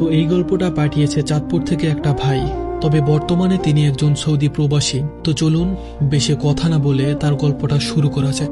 তো এই গল্পটা পাঠিয়েছে চাঁদপুর থেকে একটা ভাই, তবে বর্তমানে তিনি একজন সৌদি প্রবাসী। তো চলুন বেশি কথা না বলে তার গল্পটা শুরু করা যাক।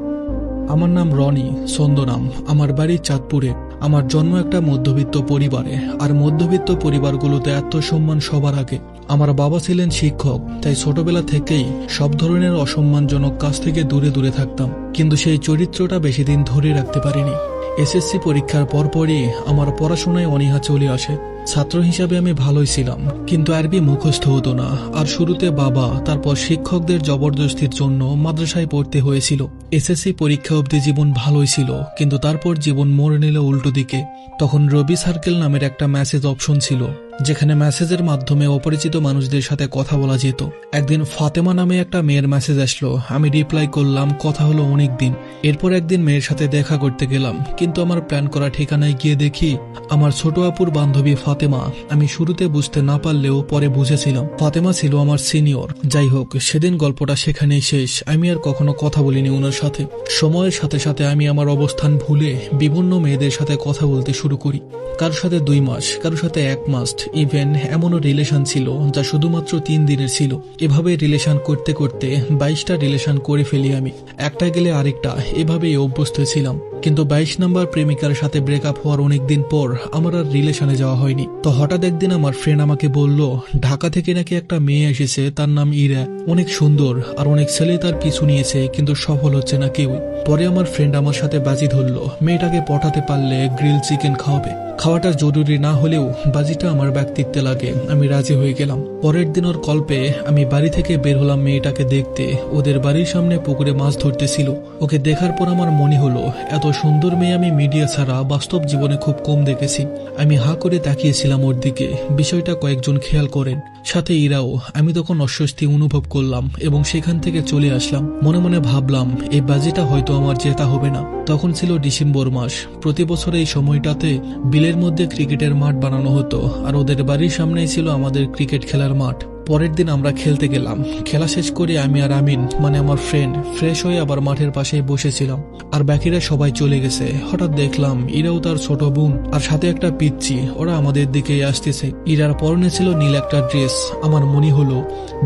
আমার নাম রনি, ছন্দনাম। আমার বাড়ি চাঁদপুরে। আমার জন্ম একটা মধ্যবিত্ত পরিবারে, আর মধ্যবিত্ত পরিবারগুলোতে আত্মসম্মান সবার আগে। আমার বাবা ছিলেন শিক্ষক, তাই ছোটবেলা থেকেই সব ধরনের অসম্মানজনক কাজ থেকে দূরে দূরে থাকতাম, কিন্তু সেই চরিত্রটা বেশি দিন ধরে রাখতে পারিনি। এসএসসি পরীক্ষার পরপরই আমার পড়াশোনায় অনীহা চলে আসে। ছাত্র হিসাবে আমি ভালোই ছিলাম, কিন্তু আরবি মুখস্থ হতো না। আর শুরুতে বাবা, তারপর শিক্ষকদের জবরদস্তির জন্য মাদ্রাসায় পড়তে হয়েছিল। এসএসসি পরীক্ষা অবধি জীবন ভালোই ছিল, কিন্তু তারপর জীবন মোড় নিল উল্টো দিকে। তখন রবি সার্কেল নামের একটা মেসেজ অপশন ছিল, যেখানে মেসেজের মাধ্যমে অপরিচিত মানুষদের সাথে কথা বলা যেত। একদিন ফাতেমা নামে একটা মেয়ের মেসেজ আসলো, আমি রিপ্লাই করলাম, কথা হলো অনেক দিন। এরপর একদিন মেয়ের সাথে দেখা করতে গেলাম, কিন্তু আমার প্ল্যান করা ঠিকানায় গিয়ে দেখি আমার ছোট আপুর বান্ধবী ফাতেমা। আমি শুরুতে বুঝতে না পারলেও পরে বুঝেছিলাম ফাতেমা ছিল আমার সিনিয়র। যাই হোক, সেদিন গল্পটা সেখানেই শেষ। আমি আর কখনো কথা বলিনি ওনার সাথে। সময়ের সাথে সাথে আমি আমার অবস্থান ভুলে বিভিন্ন মেয়েদের সাথে কথা বলতে শুরু করি। কারোর সাথে 2 মাস, কারোর সাথে 1 মাস, ইভেন এমনও রিলেশন ছিল যা শুধুমাত্র 3 দিনের ছিল। এভাবে রিলেশন করতে করতে 22টা রিলেশন করে ফেলি আমি, একটা গেলে আরেকটা, এভাবেই অভ্যস্ত ছিলাম। কিন্তু 22 নম্বর প্রেমিকার সাথে ব্রেকআপ হওয়ার অনেকদিন পর আমার আর রিলেশনে যাওয়া হয়নি। তো হঠাৎ একদিন আমার ফ্রেন্ড আমাকে বলল, ঢাকা থেকে নাকি একটা মেয়ে এসেছে, তার নাম ইরা, অনেক সুন্দর, আর অনেক ছেলে তার পিছু নিয়েছে, কিন্তু সফল হচ্ছে না কেউ। পরে আমার ফ্রেন্ড আমার সাথে বাজি ধরলো, মেয়েটাকে পটাতে পারলে গ্রিল চিকেন খাওয়াবে। খাওয়াটা জরুরি না হলেও বাজিটা আমার ব্যক্তিত্বে লাগে। আমি রাজি হয়ে গেলাম। পরের দিন ওর কল পেয়ে আমি বাড়ি থেকে বের হলাম মেয়েটাকে দেখতে। ওদের বাড়ির সামনে পুকুরে মাছ ধরতেছিল। ওকে দেখার পর আমার মনে হলো, এত সুন্দর মেয়ে আমি মিডিয়া ছাড়া বাস্তব জীবনে খুব কম দেখেছি। আমি হা করে তাকিয়েছিলাম ওর দিকে। বিষয়টা কয়েকজন খেয়াল করেন, সাথে ইরাও। আমি তখন অস্বস্তি অনুভব করলাম এবং সেখান থেকে চলে আসলাম। মনে মনে ভাবলাম, এই বাজিটা হয়তো আমার জেতা হবে না। তখন ছিল ডিসেম্বর মাস। প্রতি বছর এই সময়টাতে বিলের মধ্যে ক্রিকেটের মাঠ বানানো হতো, আর ওদের বাড়ির সামনেই ছিল আমাদের ক্রিকেট খেলার মাঠ। পরের দিন আমরা খেলতে গেলাম। খেলা শেষ করে আমি আর আমিন, মানে আমার ফ্রেন্ড, ফ্রেশ হয়ে আবার মাঠের পাশেই বসেছিলাম, আর বাকিরা সবাই চলে গেছে। হঠাৎ দেখলাম ইরাও তার ছোট বোন আর সাথে একটা পিচ্চি, ওরা আমাদের দিকেই আসতেছে। ইরার পরনে ছিল নীল একটা ড্রেস। আমার মনে হলো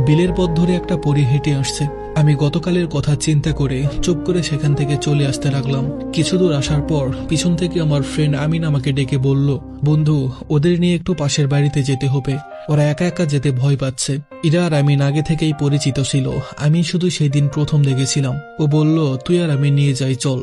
বিলের পথ ধরে একটা পরী হেঁটে আসছে। আমি গতকালের কথা চিন্তা করে চুপ করে সেখান থেকে চলে আসতে লাগলাম। কিছু দূর আসার পর পিছন থেকে আমার ফ্রেন্ড আমিন আমাকে ডেকে বলল, বন্ধু, ওদের নিয়ে একটু পাশের বাড়িতে যেতে হবে, ওরা একা একা যেতে ভয় পাচ্ছে। ইরা আর আমিন আগে থেকেই পরিচিত ছিল, আমি শুধু সেই দিন প্রথম দেখেছিলাম। ও বলল, তুই আর আমি নিয়ে যাই, চল।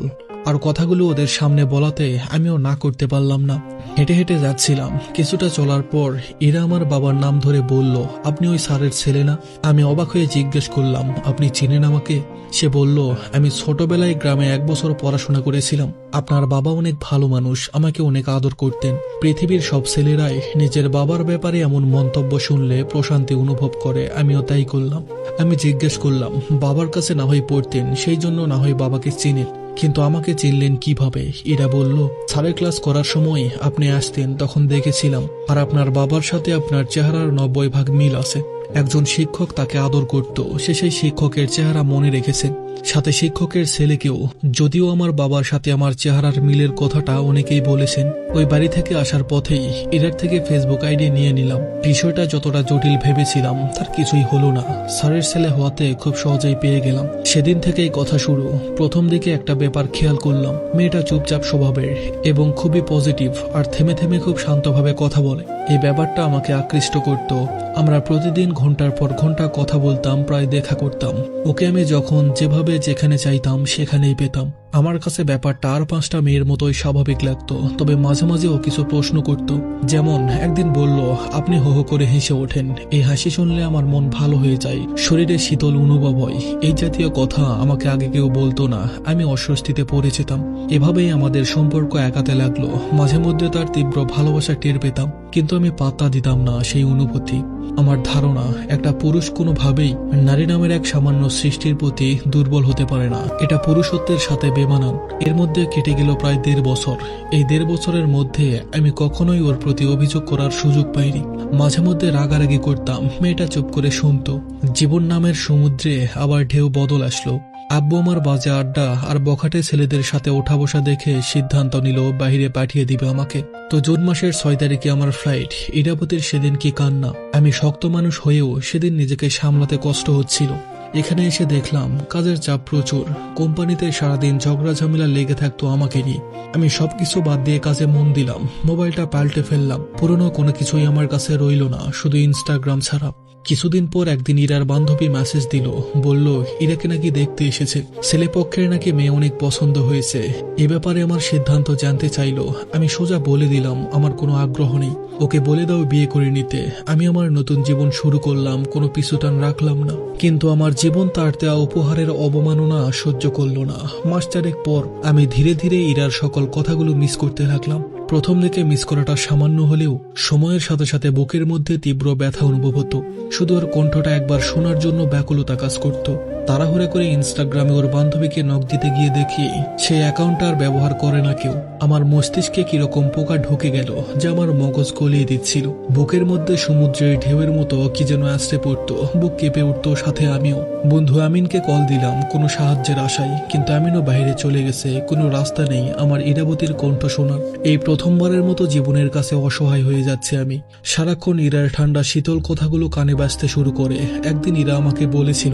আর কথাগুলো ওদের সামনে বলাতে আমিও না করতে পারলাম না। হেঁটে হেঁটে যাচ্ছিলাম। কিছুটা চলার পর ইরা আমার বাবার নাম ধরে বলল, আপনি ওই স্যারের ছেলে না? আমি অবাক হয়ে জিজ্ঞেস করলাম, আপনি চিনেন আমাকে? সে বলল, আমি ছোটবেলায় গ্রামে 1 বছর পড়াশোনা করেছিলাম। আপনার বাবা অনেক ভালো মানুষ, আমাকে অনেক আদর করতেন। পৃথিবীর সব ছেলেরাই নিজের বাবার ব্যাপারে এমন মন্তব্য শুনলে প্রশান্তি অনুভব করে, আমিও তাই করলাম। আমি জিজ্ঞেস করলাম, বাবার কাছে না হয় পড়তেন, সেই জন্য না হয় বাবাকে চিনেন, কিন্তু আমাকে চিনলেন কিভাবে? এরা বলল, স্যারের ক্লাস করার সময় আপনি আসতেন, তখন দেখেছিলাম, আর আপনার বাবার সাথে আপনার চেহারার 90% মিল আছে। একজন শিক্ষক তাকে আদর করত, সে সেই শিক্ষকের চেহারা মনে রেখেছে, সাথে শিক্ষকের ছেলেকেও। যদিও আমার বাবার সাথে আমার চেহারার মিলের কথাটা অনেকেই বলেছেন। ওই বাড়ি থেকে আসার পথেই ইরার থেকে ফেসবুক আইডি নিয়ে নিলাম। বিষয়টা যতটা জটিল ভেবেছিলাম তার কিছুই হলো না। স্যারের ছেলে হওয়াতে খুব সহজেই পেয়ে গেলাম। সেদিন থেকেই কথা শুরু। প্রথম দিকে একটা ব্যাপার খেয়াল করলাম, মেয়েটা চুপচাপ স্বভাবের এবং খুবই পজিটিভ, আর থেমে থেমে খুব শান্তভাবে কথা বলে। এই ব্যাপারটা আমাকে আকৃষ্ট করত। আমরা প্রতিদিন ঘন্টার পর ঘন্টা কথা বলতাম, প্রায় দেখা করতাম। ওকে আমি যখন যেভাবে যেখানে চাইতাম সেখানেই পেতাম। আমার কাছে ব্যাপারটা আর 5টা মেয়ের মতোই স্বাভাবিক লাগতো, তবে মাঝে মাঝে ও কিছু প্রশ্ন করত। যেমন একদিন বলল, আপনি হো হো করে হেসে ওঠেন, এই হাসি শুনলে আমার মন ভালো হয়ে যায়, শরীরে শীতল অনুভব হয়। এই জাতীয় কথা আমাকে আগে কেউ বলতো না, আমি অস্বস্তিতে পড়ে যেতাম। এভাবেই আমাদের সম্পর্ক একাতে লাগলো। মাঝে মধ্যে তার তীব্র ভালোবাসা টের পেতাম, কিন্তু আমি পাত্তা দিতাম না সেই অনুভূতি। আমার ধারণা, একটা পুরুষ কোনোভাবেই নারী নামের এক সামান্য সৃষ্টির প্রতি দুর্বল হতে পারে না। এটা পুরুষত্বের সাথে বেমানান। এর মধ্যে কেটে গেল প্রায় 1.5 বছর। এই 1.5 বছরের মধ্যে আমি কখনোই ওর প্রতি অভিযোগ করার সুযোগ পাইনি। মাঝে মধ্যে রাগারাগি করতাম, মেয়েটা চুপ করে শুনতো। জীবন নামের সমুদ্রে আবার ঢেউ বদল আসলো। আব্বু আমার বাজে আড্ডা আর বখাটে ছেলেদের সাথে ওঠা বসা দেখে সিদ্ধান্ত নিল বাইরে পাঠিয়ে দিবে আমাকে। তো জুন মাসের 6 তারিখে আমার ফ্লাইট। ইরাবতীর সেদিন কি কান্না! আমি শক্ত মানুষ হয়েও সেদিন নিজেকে সামলাতে কষ্ট হচ্ছিল। এখানে এসে দেখলাম কাজের চাপ প্রচুর। কোম্পানিতে সারাদিন ঝগড়া ঝামেলা লেগে থাকতো আমাকে নিয়ে। আমি সবকিছু বাদ দিয়ে কাজে মন দিলাম। মোবাইলটা পাল্টে ফেললাম। পুরনো কোনো কিছুই আমার কাছে রইল না, শুধু ইনস্টাগ্রাম ছাড়া। কিছুদিন পর একদিন ইরার বান্ধবী মেসেজ দিল, বলল ইরাকে নাকি দেখতে এসেছে, ছেলেপক্ষের নাকি মেয়ে অনেক পছন্দ হয়েছে। এ ব্যাপারে আমার সিদ্ধান্ত জানতে চাইল। আমি সোজা বলে দিলাম আমার কোনো আগ্রহ নেই, ওকে বলে দাও বিয়ে করে নিতে। আমি আমার নতুন জীবন শুরু করলাম, কোনো পিছুটান রাখলাম না। কিন্তু আমার জীবন তার দেওয়া উপহারের অবমাননা সহ্য করল না। মাস চারেক পর আমি ধীরে ধীরে ইরার সকল কথাগুলো মিস করতে লাগলাম। প্রথম দিকে মিস করাটা সামান্য হলেও সময়ের সাথে সাথে বুকের মধ্যে তীব্র ব্যথা অনুভব হতো। শুধু ওর কণ্ঠটা একবার শোনার জন্য ব্যাকুলতা কাজ করত। তাড়াহুড়া করে ইনস্টাগ্রামে ওর বান্ধবীকে নক দিতে গিয়ে দেখি সেই অ্যাকাউন্টটা আর ব্যবহার করে না কেউ। আমার মস্তিষ্কে কিরকম পোকা ঢুকে গেল যা আমার মগজ গলিয়ে দিচ্ছিল। বুকের মধ্যে সমুদ্রের ঢেউয়ের মতো কি যেন আসতে পড়তো, বুক কেঁপে উঠতো, সাথে আমিও। বন্ধু আমিনকে কল দিলাম কোনো সাহায্যের আশায়, কিন্তু আমিনও বাইরে চলে গেছে। কোনো রাস্তা নেই আমার ইরাবতীর কণ্ঠ শোনার। এই প্রথমবারের মতো জীবনের কাছে অসহায় হয়ে যাচ্ছে আমি। সারাক্ষণ ইরার ঠান্ডা শীতল কথাগুলো কানে বাজতে শুরু করে। একদিন ইরা আমাকে বলেছিল,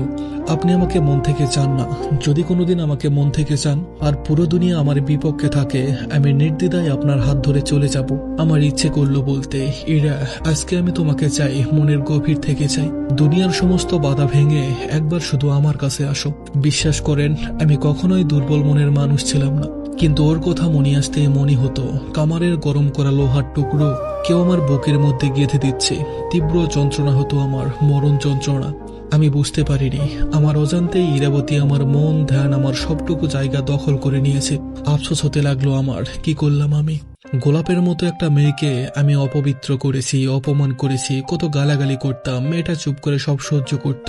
আপনি আমাকে মন থেকে চান না? যদি কোনোদিন আমাকে মন থেকে চান আর পুরো দুনিয়া আমার বিপক্ষে থাকে, আমি নির্দ্বিধায় আপনার হাত ধরে চলে যাব। আমার ইচ্ছে করলো বলতে, ইরা আজকে আমি তোমাকে চাই, মনের গভীর থেকে চাই। দুনিয়ার সমস্ত বাধা ভেঙে একবার শুধু আমার কাছে আসো। বিশ্বাস করেন আমি কখনোই দুর্বল মনের মানুষ ছিলাম না, কিন্তু ওর কথা মনে আসতে মনে হতো কামারের গরম করা লোহার টুকরো কেউ আমার বুকের মধ্যে গেঁথে দিচ্ছে। তীব্র যন্ত্রণা হতো আমার, মরণ যন্ত্রণা। আমি বুঝতে পারিনি আমার অজান্তেই ইরাবতী আমার মন, ধ্যান, আমার সবটুকু জায়গা দখল করে নিয়েছে। আফসোস হতে লাগলো আমার, কি করলাম আমি? গোলাপের মতো একটা মেয়েকে আমি অপবিত্র করেছি, অপমান করেছি, কত গালাগালি করতাম। মেয়েটা চুপ করে সব সহ্য করত।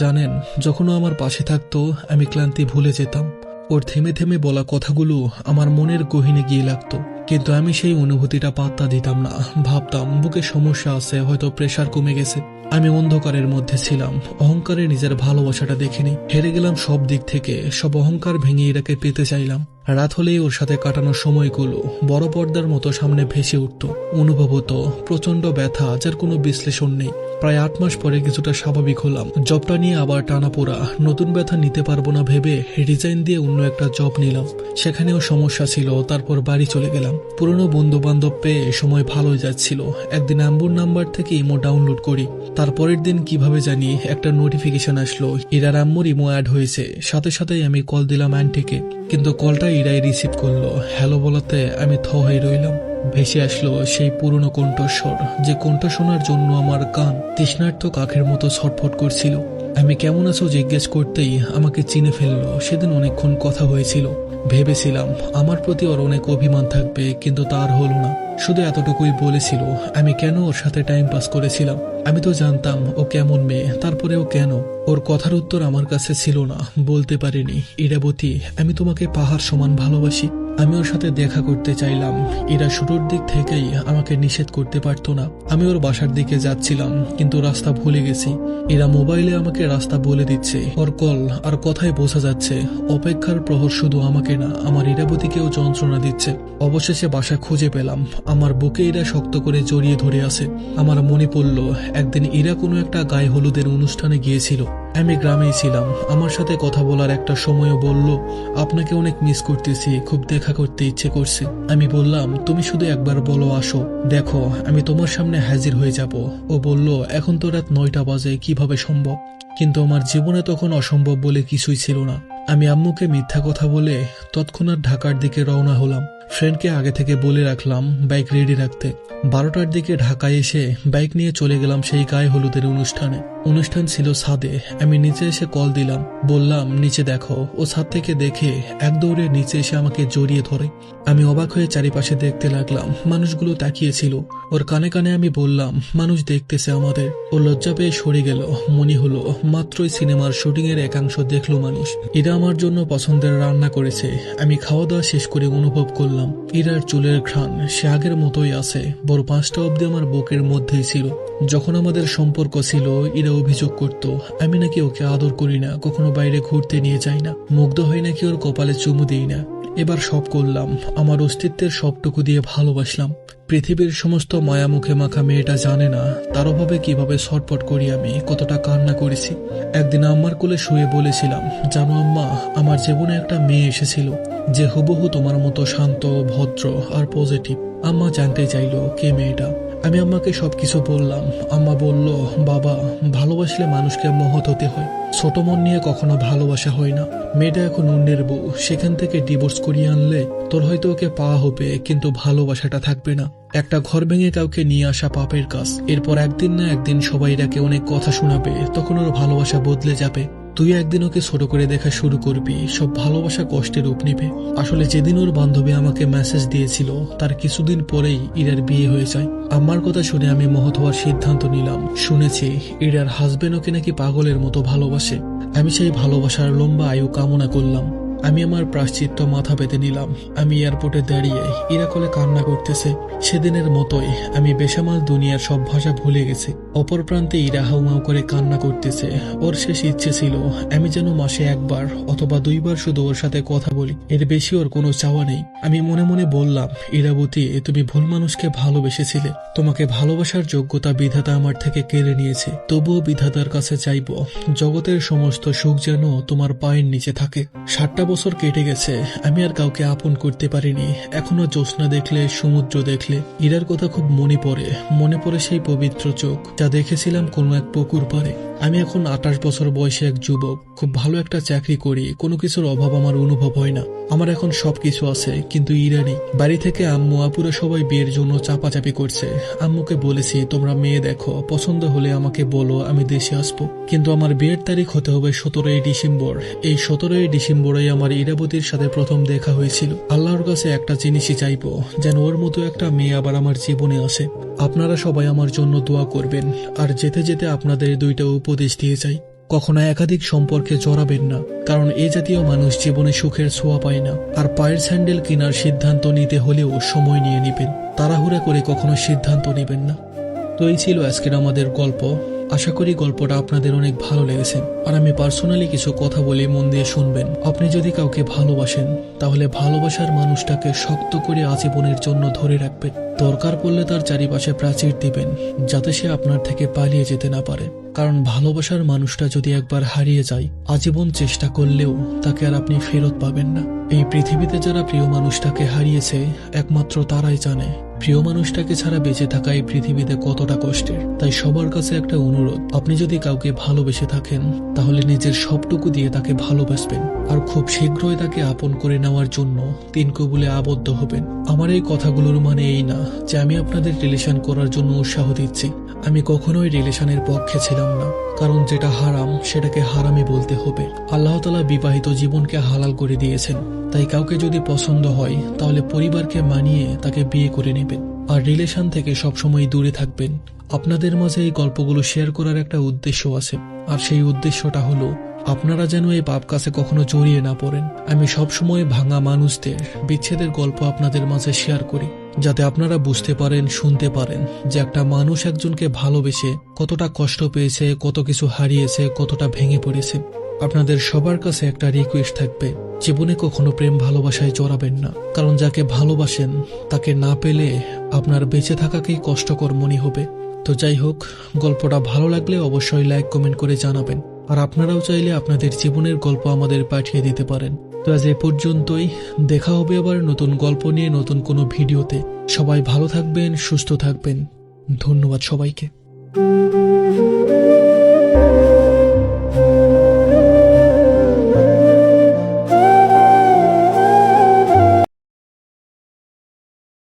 জানেন, যখন ও আমার পাশে থাকতো আমি ক্লান্তি ভুলে যেতাম। ওর থেমে থেমে বলা কথাগুলো আমার মনের গহীনে গিয়ে লাগতো, কিন্তু আমি সেই অনুভূতিটা পাত্তা দিতাম না। ভাবতাম বুকে সমস্যা আছে, হয়তো প্রেসার কমে গেছে। আমি অন্ধকারের মধ্যে ছিলাম, অহংকারে নিজের ভালোবাসাটা দেখিনি। হেরে গেলাম সব দিক থেকে, সব অহংকার ভেঙে ইরাকে পেতে চাইলাম। রাত হলেই ওর সাথে কাটানোর সময়গুলো বড় পর্দার মতো সামনে ভেসে উঠত। অনুভব হতো প্রচন্ড ব্যথা যার কোনো বিশ্লেষণ নেই। প্রায় 8 মাস পরে কিছুটা স্বাভাবিক হলাম। জবটা নিয়ে আবার টানাপোড়া। নতুন ব্যথা নিতে পারবো না ভেবে রিজাইন দিয়ে অন্য একটা জব নিলাম। সেখানেও সমস্যা ছিল। তারপর বাড়ি চলে গেলাম। পুরনো বন্ধু বান্ধব পেয়ে সময় ভালোই যাচ্ছিল। একদিন আম্বুর নাম্বার থেকে ইমো ডাউনলোড করি। তারপরের দিন কিভাবে জানি একটা নোটিফিকেশন আসলো, ইরার আম্মুর ইমো অ্যাড হয়েছে। সাথে সাথেই আমি কল দিলাম আন্টিকে, কিন্তু কলটা ইরাই রিসিভ করলো। হ্যালো বলাতে আমি থ হয়ে রইলাম। ভেসে আসলো সেই পুরনো কণ্ঠস্বর, যে কণ্ঠ শোনার জন্য আমার কান তৃষ্ণার্ত কাকের মতো ছটফট করছিল। আমি কেমন আছো জিজ্ঞেস করতেই আমাকে চিনে ফেললো। সেদিন অনেকক্ষণ কথা হয়েছিল। ভেবেছিলাম আমার প্রতি ওর অনেক অভিমান থাকবে, কিন্তু তার হলো না। শুধু এতটুকুই বলেছিল আমি কেন ওর সাথে টাইম পাস করেছিলাম। আমি তো জানতাম ও কেমন মেয়ে, তারপরেও কেন? ওর কথার উত্তর আমার কাছে ছিল না। বলতে পারিনি, ইরাবতী আমি তোমাকে পাহাড় সমান ভালোবাসি। আমি ওর সাথে দেখা করতে চাইলাম। এরা শুরুর দিক থেকেই আমাকে নিষেধ করতে পারতো না। আমি ওর বাসার দিকে যাচ্ছিলাম, কিন্তু রাস্তা ভুলে গেছি। এরা মোবাইলে আমাকে রাস্তা বলে দিচ্ছে। ওর কল আর কথায় বোঝা যাচ্ছে অপেক্ষার প্রহর শুধু আমাকে না, আমার ইরাবতীকেও যন্ত্রণা দিচ্ছে। অবশেষে বাসা খুঁজে পেলাম। আমার বুকে এরা শক্ত করে জড়িয়ে ধরে আছে। আমার মনে পড়ল একদিন এরা কোনো একটা গায়ে হলুদের অনুষ্ঠানে গিয়েছিল। আমি গ্রামেই ছিলাম। আমার সাথে কথা বলার একটা সময়ও বলল, আপনাকে অনেক মিস করতেছি, খুব দেখা করতে ইচ্ছে করছে। আমি বললাম, তুমি শুধু একবার বলো আসো, দেখো আমি তোমার সামনে হাজির হয়ে যাব। ও বলল, এখন তো রাত 9টা বাজে, কিভাবে সম্ভব? কিন্তু আমার জীবনে তখন অসম্ভব বলে কিছুই ছিল না। আমি আম্মুকে মিথ্যা কথা বলে তৎক্ষণাৎ ঢাকার দিকে রওনা হলাম। ফ্রেন্ডকে আগে থেকে বলে রাখলাম বাইক রেডি রাখতে। 12টার দিকে ঢাকায় এসে বাইক নিয়ে চলে গেলাম সেই গায়ে হলুদের অনুষ্ঠানে। অনুষ্ঠান ছিল ছাদে। আমি নিচে এসে কল দিলাম, বললাম নিচে দেখো। ও ছাদ থেকে দেখে এক দৌড়ে নিচে এসে আমাকে জড়িয়ে ধরে। আমি অবাক হয়ে চারিপাশে দেখতে লাগলাম। মানুষগুলো তাকিয়েছিল। ওর কানে কানে আমি বললাম, মানুষ দেখতেছে আমাদের। ও লজ্জা পেয়ে সরে গেল। মনে হলো মাত্রই সিনেমার শুটিং এর একাংশ দেখলো মানুষ। এরা আমার জন্য পছন্দের রান্না করেছে। আমি খাওয়া দাওয়া শেষ করে অনুভব করলাম ইরার চুলের ঘ্রাণ সে আগের মতোই আছে, ভোর 5টা অবধি আমার বুকের মধ্যেই ছিল। যখন আমাদের সম্পর্ক ছিল এরা অভিযোগ করত আমি নাকি ওকে আদর করি না, কখনো বাইরে ঘুরতে নিয়ে যাই না, মুগ্ধ হয়ে নাকি ওর কপালে চুমু দিই না। এবার সব করলাম, আমার অস্তিত্বের সবটুকু দিয়ে ভালোবাসলাম। পৃথিবীর সমস্ত মায়া মুখে মাখা মেয়েটা জানে না তার অভাবে কিভাবে ছটফট করি আমি, কতটা কান্না করেছি। একদিন আম্মার কোলে শুয়ে বলেছিলাম, জানো আম্মা, আমার জীবনে একটা মেয়ে এসেছিল যে হুবহু তোমার মতো শান্ত, ভদ্র আর পজিটিভ। আম্মা জানতে চাইলো কে মেয়েটা। আমি আম্মাকে সবকিছু বললাম। আম্মা বলল, বাবা, ভালোবাসলে মানুষকে মহৎ হতে হয়, ছোট মন নিয়ে কখনো ভালোবাসা হয় না। মেয়েটা এখন অন্যের বউ, সেখান থেকে ডিভোর্স করিয়ে আনলে তোর হয়তো ওকে পাওয়া হবে, কিন্তু ভালোবাসাটা থাকবে না। একটা ঘর ভেঙে কাউকে নিয়ে আসা পাপের কাজ। এরপর একদিন না একদিন সবাই এটাকে অনেক কথা শোনাবে, তখন ওর ভালোবাসা বদলে যাবে। তুই একদিন ওকে ছোট করে দেখা শুরু করবি, সব ভালোবাসা কষ্টের রূপ নিবে। আসলে যেদিন ওর বান্ধবী আমাকে মেসেজ দিয়েছিল তার কিছুদিন পরেই ইরার বিয়ে হয়ে যায়। আমার কথা শুনে আমি মহৎ হওয়ার সিদ্ধান্ত নিলাম। শুনেছি ইরার হাজবেন্ড ওকে নাকি পাগলের মতো ভালোবাসে। আমি সেই ভালোবাসার লম্বা আয়ু কামনা করলাম। আমি আমার প্রায়শ্চিত্ত মাথা পেতে নিলাম। আমি এয়ারপোর্টে দাঁড়িয়ে ইরা কোলে কান্না করতেছে। সেদিনের মতোই আমি বেসামাল দুনিয়ার সব ভাষা ভুলে গেছি। অপর প্রান্তে ইরা হাউমাউ করে কান্না করতেছে। ওর শেষ ইচ্ছে ছিল আমি যেন মাসে একবার অথবা 2বার শুধু ওর সাথে কথা বলি, এর বেশি ওর কোনো চাওয়া নেই। আমি মনে মনে বললাম, ইরাবতী, তুমি ভুল মানুষকে ভালোবেসেছিলে। তোমাকে ভালোবাসার যোগ্যতা বিধাতা আমার থেকে কেড়ে নিয়েছে। তবুও বিধাতার কাছে চাইব জগতের সমস্ত সুখ যেন তোমার পায়ের নিচে থাকে। 7টা বছর কেটে গেছে, আমি আর কাউকে আপন করতে পারিনি। এখনো জ্যোৎস্না দেখলে, সমুদ্র দেখলে ইরার কথা খুব মনে পড়ে সেই পবিত্র চোখ যা দেখেছিলাম কোনো এক পুকুর পাড়ে। আমি এখন 28 বছর বয়সে এক যুবক, খুব ভালো একটা চাকরি করি, কোনো কিছুর অভাব আমার অনুভব হয় না। আমার এখন সবকিছু আছে, কিন্তু ইরা নেই। বাড়ি থেকে আম্মু আপুরা সবাই বিয়ের জন্য চাপাচাপি করছে। আম্মুকে বলেছি, তোমরা মেয়ে দেখো, পছন্দ হলে আমাকে বলো, আমি দেশে আসবো। কিন্তু আমার বিয়ের তারিখ হতে হবে 17ই ডিসেম্বর। এই 17ই ডিসেম্বরেই আমার ইরাবতীর সাথে প্রথম দেখা হয়েছিল। আল্লাহর কাছে একটা জিনিসই চাইবো, যেন ওর মতো একটা মেয়ে আবার আমার জীবনে আসে। আপনারা সবাই আমার জন্য দোয়া করবেন। আর যেতে যেতে আপনাদের 2টা উপদেশ দিয়ে যাই। কখনো একাধিক সম্পর্কে জড়াবেন না, কারণ এ জাতীয় মানুষ জীবনে সুখের ছোঁয়া পায় না। আর পায়ের স্যান্ডেল কেনার সিদ্ধান্ত নিতে হলেও সময় নিয়ে নেবেন, তাড়াহুড়া করে কখনো সিদ্ধান্ত নেবেন না। তো এই ছিল আজকের আমাদের গল্প। আশা করি গল্পটা আপনাদের অনেক ভালো লেগেছে। আর আমি পার্সোনালি কিছু কথা বলে মন দিয়ে শুনবেন। আপনি যদি কাউকে ভালোবাসেন তাহলে ভালোবাসার মানুষটাকে শক্ত করে আজীবনের জন্য ধরে রাখবেন। দরকার পড়লে তার চারিপাশে প্রাচীর দিবেন, যাতে সে আপনার থেকে পালিয়ে যেতে না পারে। কারণ ভালোবাসার মানুষটা যদি একবার হারিয়ে যায়, আজীবন চেষ্টা করলেও তাকে আর আপনি ফেরত পাবেন না। এই পৃথিবীতে যারা প্রিয় মানুষটাকে হারিয়েছে একমাত্র তারাই জানে প্রিয় মানুষটাকে ছাড়া বেঁচে থাকা এই পৃথিবীতে কতটা কষ্টের। তাই সবার কাছে একটা অনুরোধ, আপনি যদি কাউকে ভালোবেসে থাকেন তাহলে নিজের সবটুকু দিয়ে তাকে ভালোবাসবেন, আর খুব শীঘ্রই তাকে আপন করে নেওয়ার জন্য 3 কবুলে আবদ্ধ হবেন। আমার এই কথাগুলোর মানে এই না যে আমি আপনাদের রিলেশন করার জন্য উৎসাহ দিচ্ছি। আমি কখনোই রিলেশনের পক্ষে ছিলাম না, কারণ যেটা হারাম সেটাকে হারামই বলতে হবে। আল্লাহ তাআলা বিবাহিত জীবনকে হালাল করে দিয়েছেন। তাই কাউকে যদি পছন্দ হয় তাহলে পরিবারকে মানিয়ে তাকে বিয়ে করে নেবেন, আর রিলেশন থেকে সবসময় দূরে থাকবেন। আপনাদের মাঝে এই গল্পগুলো শেয়ার করার একটা উদ্দেশ্য আছে, আর সেই উদ্দেশ্যটা হলো আপনারা যেন এই পাপ কাছে কখনো জড়িয়ে না পড়েন। আমি সবসময় ভাঙা মানুষদের বিচ্ছেদের গল্প আপনাদের মাঝে শেয়ার করি, যাতে আপনারা বুঝতে পারেন, শুনতে পারেন যে একটা মানুষ একজনকে ভালোবেসে কতটা কষ্ট পেয়েছে, কত কিছু হারিয়েছে, কতটা ভেঙে পড়েছে। আপনাদের সবার কাছে একটা রিকোয়েস্ট থাকবে, জীবনে কখনো প্রেম ভালোবাসায় জড়াবেন না, কারণ যাকে ভালোবাসেন তাকে না পেলে আপনার বেঁচে থাকাকেই কষ্টকর মনে হবে। তো যাই হোক, গল্পটা ভালো লাগলে অবশ্যই লাইক কমেন্ট করে জানাবেন। আর আপনারাও চাইলে আপনাদের জীবনের গল্প আমাদের পাঠিয়ে দিতে পারেন। তো আজ এ পর্যন্তই, দেখা হবে আবার নতুন গল্প নিয়ে নতুন কোনো ভিডিওতে। সবাই ভালো থাকবেন, সুস্থ থাকবেন। ধন্যবাদ সবাইকে।